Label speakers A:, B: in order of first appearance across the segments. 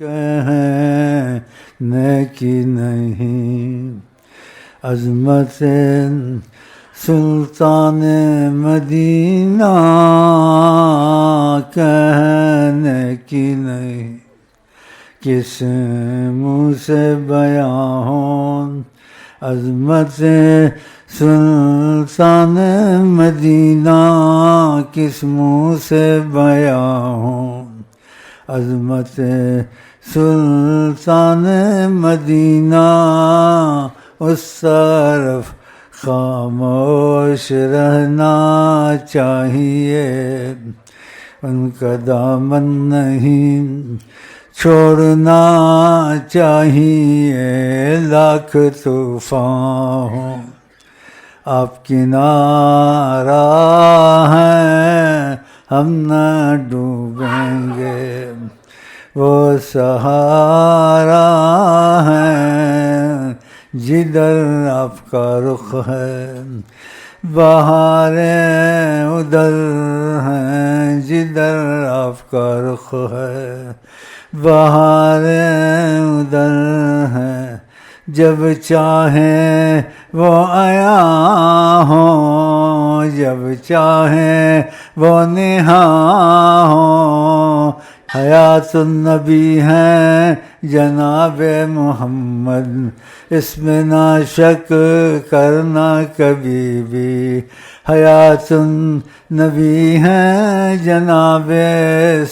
A: کہنے کی نہیں، عظمت سلطان مدینہ کہنے کی نہیں، کس منہ سے بیاں ہوں عظمت سلطان مدینہ، کس منہ سے بیاں ہوں عظمت سلطان مدینہ، اس طرف خاموش رہنا چاہیے، ان کا دامن نہیں چھوڑنا چاہیے، لاکھ طوفان ہوں آپ کنارہ ہیں، ہم نہ ڈوبیں گے، وہ سہارا ہے جدھر آپ کا رخ ہے، بہاریں ادھر ہیں جدھر آپ کا رخ ہے، بہاریں ادھر ہیں، جب چاہیں وہ عیاں ہوں، جب چاہیں وہ نہاں ہوں، حیات النبی ہیں جناب محمد، اس میں نہ شک کرنا کبھی بھی، حیات النبی ہیں جناب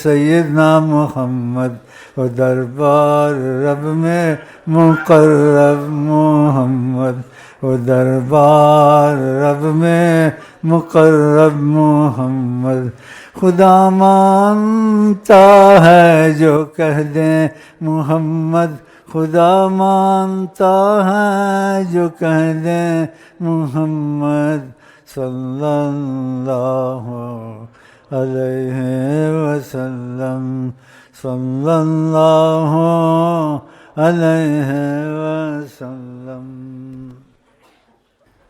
A: سیدنا محمد، وہ دربار رب میں مقرب محمد، وہ دربار رب میں مقرب محمد، خدا مانتا ہے جو کہہ دیں محمد، خدا مانتا ہے جو کہہ دیں محمد، صلی اللہ علیہ وسلم، صلی اللہ علیہ وسلم۔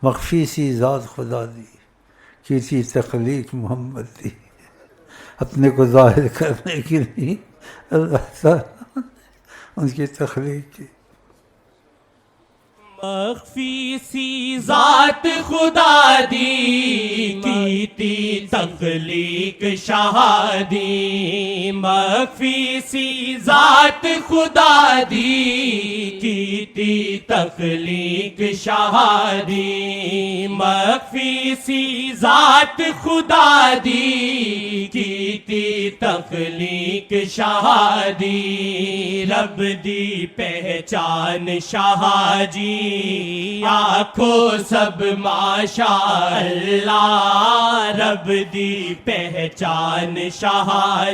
A: مخفی سی ذات خدا دی، کی تھی تخلیق محمد دی، اپنے کو ظاہر کرنے کی نہیں، اللہ تعالیٰ ان کی تخلیق کی۔
B: مخفی سی ذات خدا دی، کی تھی تخلیق شہادی، مخفی سی ذات خدا دی، کی تھی تخلیق شہادی، مخفی سی ذات خدا دی، کی تھی تخلیق شہادی، رب دی پہچان شاہ جی، آنکھوں سب ماشاء اللہ، رب دی پہچان شاہ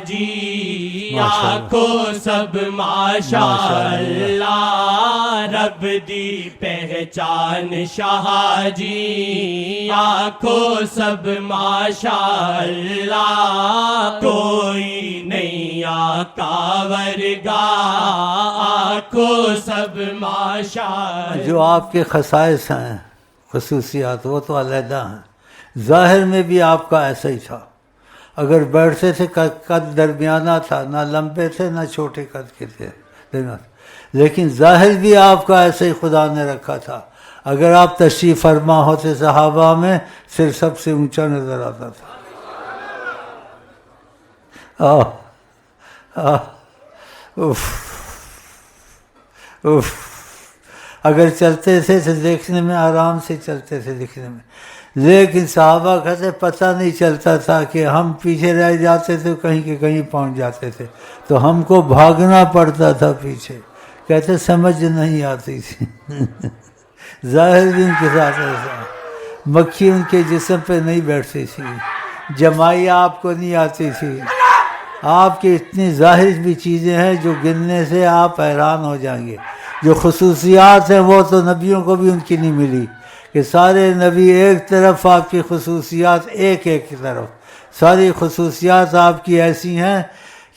B: جی، آنکھوں سب ماشاء اللہ، رب دی پہچان شاہ جی، آنکھوں سب ماشاء اللہ، کوئی نہیں آقا ورگا، آنکھوں سب ماشاء اللہ۔
A: جو آپ کے خصائص ہیں، خصوصیات، وہ تو علیحدہ ہیں، ظاہر میں بھی آپ کا ایسا ہی تھا، اگر بیٹھتے تھے قد درمیانہ تھا، نہ لمبے تھے نہ چھوٹے قد کے تھے، لیکن ظاہر بھی آپ کا ایسا ہی خدا نے رکھا تھا، اگر آپ تشریف فرما ہوتے صحابہ میں پھر سب سے اونچا نظر آتا تھا۔ اگر چلتے تھے تو دیکھنے میں آرام سے چلتے تھے دکھنے میں، لیکن صحابہ کہتے پتہ نہیں چلتا تھا کہ ہم پیچھے رہ جاتے تھے کہیں کہ کہیں پہنچ جاتے تھے، تو ہم کو بھاگنا پڑتا تھا پیچھے، کہتے سمجھ نہیں آتی تھی۔ ظاہر بھی ان کے ساتھ ایسا، مکھی ان کے جسم پہ نہیں بیٹھتی تھی، جمائی آپ کو نہیں آتی تھی، آپ کی اتنی ظاہر بھی چیزیں ہیں جو گننے سے آپ حیران ہو جائیں گے، جو خصوصیات ہیں وہ تو نبیوں کو بھی ان کی نہیں ملی، کہ سارے نبی ایک طرف، آپ کی خصوصیات ایک طرف، ساری خصوصیات آپ کی ایسی ہیں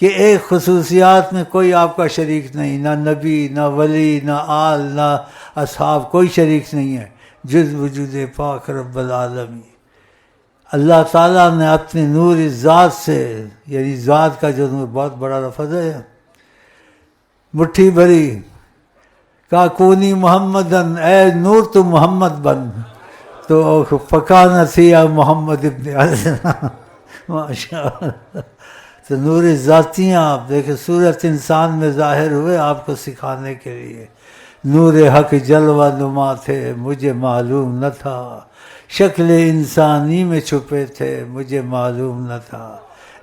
A: کہ ایک خصوصیات میں کوئی آپ کا شریک نہیں، نہ نبی نہ ولی نہ آل نہ اصحاب، کوئی شریک نہیں ہے جز وجود پاک رب العالمین۔ اللہ تعالیٰ نے اپنے نور ذات سے، یعنی ذات کا جو نور بہت بڑا لفظ ہے، مٹھی بھری، کہا کونی محمدن، اے نور تو محمد بن، تو پکا نہ تھیا محمد ابن عدنان ماشاء اللہ. تو نور ذاتیاں آپ دیکھیں صورت انسان میں ظاہر ہوئے آپ کو سکھانے کے لیے. نور حق جلوہ نما تھے مجھے معلوم نہ تھا، شکل انسانی میں چھپے تھے مجھے معلوم نہ تھا.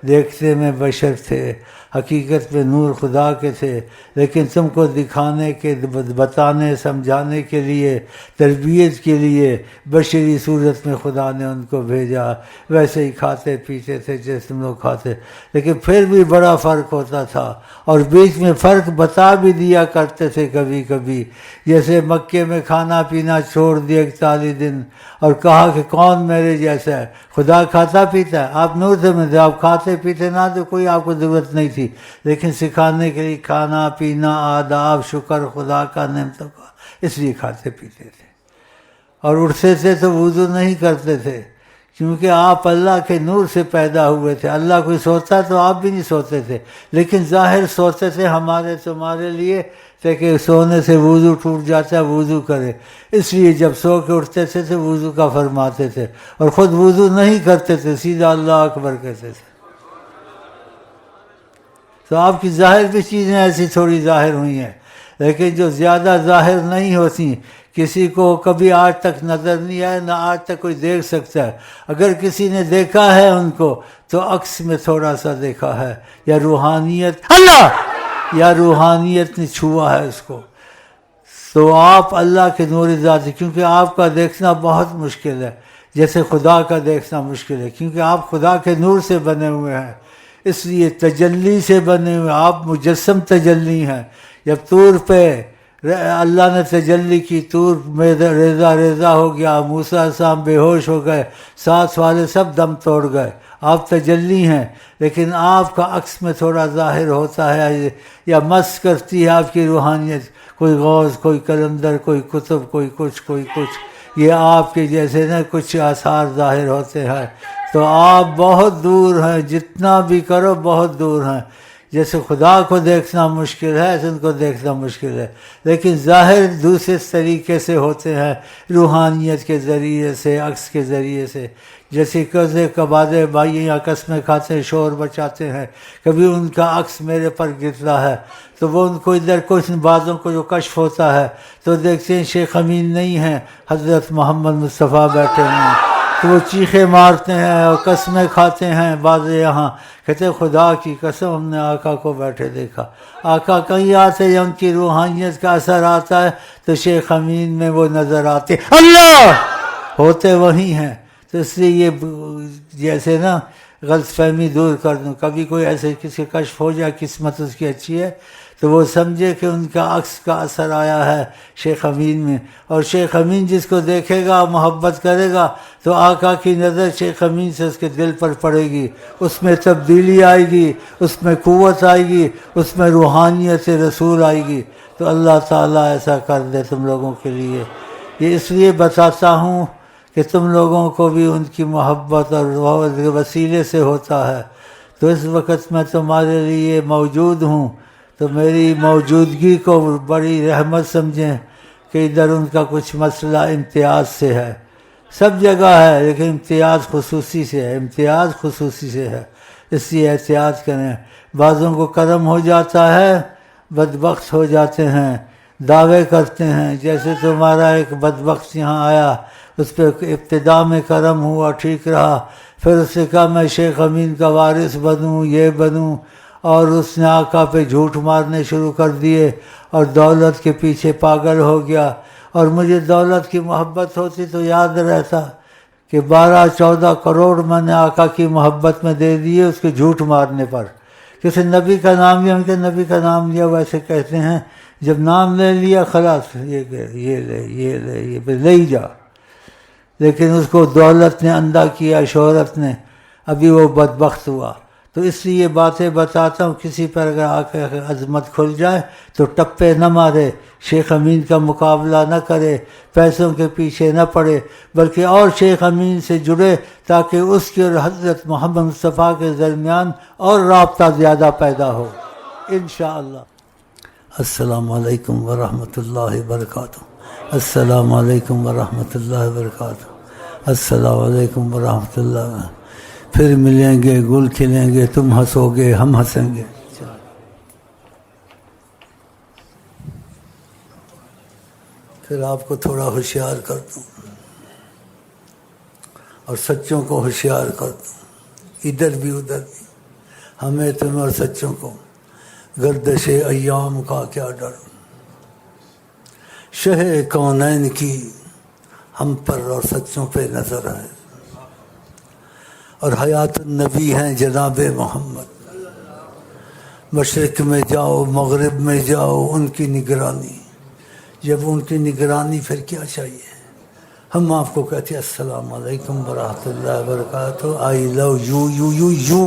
A: دیکھتے میں بشر تھے حقیقت میں نور خدا کے تھے، لیکن تم کو دکھانے کے، بتانے سمجھانے کے لیے، تربیت کے لیے بشری صورت میں خدا نے ان کو بھیجا. ویسے ہی کھاتے پیتے تھے جیسے تم لوگ کھاتے، لیکن پھر بھی بڑا فرق ہوتا تھا. اور بیچ میں فرق بتا بھی دیا کرتے تھے کبھی کبھی. جیسے مکے میں کھانا پینا چھوڑ دیا 41 دن اور کہا کہ کون میرے جیسا ہے؟ خدا کھاتا پیتا ہے، آپ نور سے میں تھے، آپ کھاتے پیتے نہ تو کوئی آپ کو ضرورت نہیں تھی، لیکن سکھانے کے لیے کھانا پینا، آداب، شکر خدا کا، نعمتوں کا، اس لیے کھاتے پیتے تھے. اور اٹھتے تھے تو وضو نہیں کرتے تھے، کیونکہ آپ اللہ کے نور سے پیدا ہوئے تھے. اللہ کوئی سوتا تو آپ بھی نہیں سوتے تھے، لیکن ظاہر سوتے تھے ہمارے تمہارے لیے کہ سونے سے وضو ٹوٹ جاتا ہے، وضو کرے. اس لیے جب سو کے اٹھتے تھے تو وضو کا فرماتے تھے، اور خود وضو نہیں کرتے تھے، سیدھا اللہ اکبر کہتے تھے. تو آپ کی ظاہر بھی چیزیں ایسی تھوڑی ظاہر ہوئی ہیں، لیکن جو زیادہ ظاہر نہیں ہوتی، کسی کو کبھی آج تک نظر نہیں آئے، نہ آج تک کوئی دیکھ سکتا ہے. اگر کسی نے دیکھا ہے ان کو تو عکس میں تھوڑا سا دیکھا ہے، یا روحانیت اللہ یا روحانیت نے چھوا ہے اس کو. تو آپ اللہ کے نور ذات، کیونکہ آپ کا دیکھنا بہت مشکل ہے، جیسے خدا کا دیکھنا مشکل ہے، کیونکہ آپ خدا کے نور سے بنے ہوئے ہیں، اس لیے تجلی سے بنے ہوئے. آپ مجسم تجلی ہیں. جب طور پہ اللہ نے تجلی کی، طور میں ریزہ ریزہ ہو گیا، موسیٰ السلام بے ہوش ہو گئے، ساتھ والے سب دم توڑ گئے. آپ تجلی ہیں، لیکن آپ کا عکس میں تھوڑا ظاہر ہوتا ہے، یا مس کرتی ہے آپ کی روحانیت. کوئی غوث، کوئی کلندر، کوئی کتب، کوئی کچھ، یہ آپ کے جیسے نا کچھ آثار ظاہر ہوتے ہیں. تو آپ بہت دور ہیں، جتنا بھی کرو بہت دور ہیں. جیسے خدا کو دیکھنا مشکل ہے ایسے ان کو دیکھنا مشکل ہے، لیکن ظاہر دوسرے طریقے سے ہوتے ہیں، روحانیت کے ذریعے سے، عکس کے ذریعے سے. جیسے کزے کبادے بھائی آپس میں کھاتے ہیں، شور بچاتے ہیں، کبھی ان کا عکس میرے پر گرتا ہے تو وہ ان کو ادھر کچھ باتوں کو جو کشف ہوتا ہے تو دیکھتے ہیں شیخ امین نہیں ہیں، حضرت محمد مصطفیٰ بیٹھے ہیں، تو وہ چیخے مارتے ہیں اور قسمیں کھاتے ہیں. بعض یہاں کہتے ہیں خدا کی قسم ہم نے آقا کو بیٹھے دیکھا. آقا کہیں آتے یا ان کی روحانیت کا اثر آتا ہے تو شیخ امین میں وہ نظر آتے، اللہ ہوتے وہی ہیں. تو اس لیے یہ جیسے نا غلط فہمی دور کر دوں. کبھی کوئی ایسے کسی کشف ہو جائے، قسمت اس کی اچھی ہے تو وہ سمجھے کہ ان کا عکس کا اثر آیا ہے شیخ امین میں. اور شیخ امین جس کو دیکھے گا، محبت کرے گا تو آقا کی نظر شیخ امین سے اس کے دل پر پڑے گی، اس میں تبدیلی آئے گی، اس میں قوت آئے گی، اس میں روحانیت رسول آئے گی. تو اللہ تعالیٰ ایسا کر دے تم لوگوں کے لیے. یہ اس لیے بتاتا ہوں کہ تم لوگوں کو بھی ان کی محبت اور وسیلے سے ہوتا ہے. تو اس وقت میں تمہارے لیے موجود ہوں، تو میری موجودگی کو بڑی رحمت سمجھیں کہ ادھر ان کا کچھ مسئلہ امتیاز سے ہے. سب جگہ ہے لیکن امتیاز خصوصی سے ہے، امتیاز خصوصی سے ہے، اس لیے احتیاط کریں. بعضوں کو کرم ہو جاتا ہے، بدبخت ہو جاتے ہیں، دعوے کرتے ہیں. جیسے تمہارا ایک بدبخت یہاں آیا، اس پہ ابتدا میں کرم ہوا، ٹھیک رہا، پھر اس نے کہا میں شیخ امین کا وارث بنوں، یہ بنوں، اور اس نے آقا پہ جھوٹ مارنے شروع کر دیے اور دولت کے پیچھے پاگل ہو گیا. اور مجھے دولت کی محبت ہوتی تو یاد رہتا کہ 12-14 کروڑ میں نے آقا کی محبت میں دے دیے اس کے جھوٹ مارنے پر. کسی نبی کا نام لیا، ان کے نبی کا نام لیا، ویسے کہتے ہیں جب نام لے لیا خلاص یہ لے ہی جا. لیکن اس کو دولت نے اندھا کیا، شہرت نے، ابھی وہ بدبخت ہوا. تو اس لیے یہ باتیں بتاتا ہوں، کسی پر اگر آ کے عظمت کھل جائے تو ٹپے نہ مارے، شیخ امین کا مقابلہ نہ کرے، پیسوں کے پیچھے نہ پڑے، بلکہ اور شیخ امین سے جڑے تاکہ اس کی اور حضرت محمد مصطفیٰ کے درمیان اور رابطہ زیادہ پیدا ہو انشاءاللہ. السلام علیکم ورحمۃ اللہ وبرکاتہ، السلام علیکم ورحمۃ اللہ وبرکاتہ، السلام علیکم ورحمۃ اللہ۔ پھر ملیں گے، گل کھلیں گے، تم ہنسو گے، ہم ہنسیں گے۔ پھر آپ کو تھوڑا ہوشیار کر دوں اور سچوں کو ہوشیار کر دوں، ادھر بھی ادھر بھی، ہمیں تمہیں اور سچوں کو گردش ایام کا کیا ڈر، شہ کونین کی ہم پر اور سچوں پہ نظر ہے، اور حیات النبی ہیں جناب محمد، مشرق میں جاؤ مغرب میں جاؤ ان کی نگرانی، جب ان کی نگرانی پھر کیا چاہیے؟ ہم آپ کو کہتے ہیں السلام علیکم ورحمۃ اللہ وبرکاتہ، I love you you you you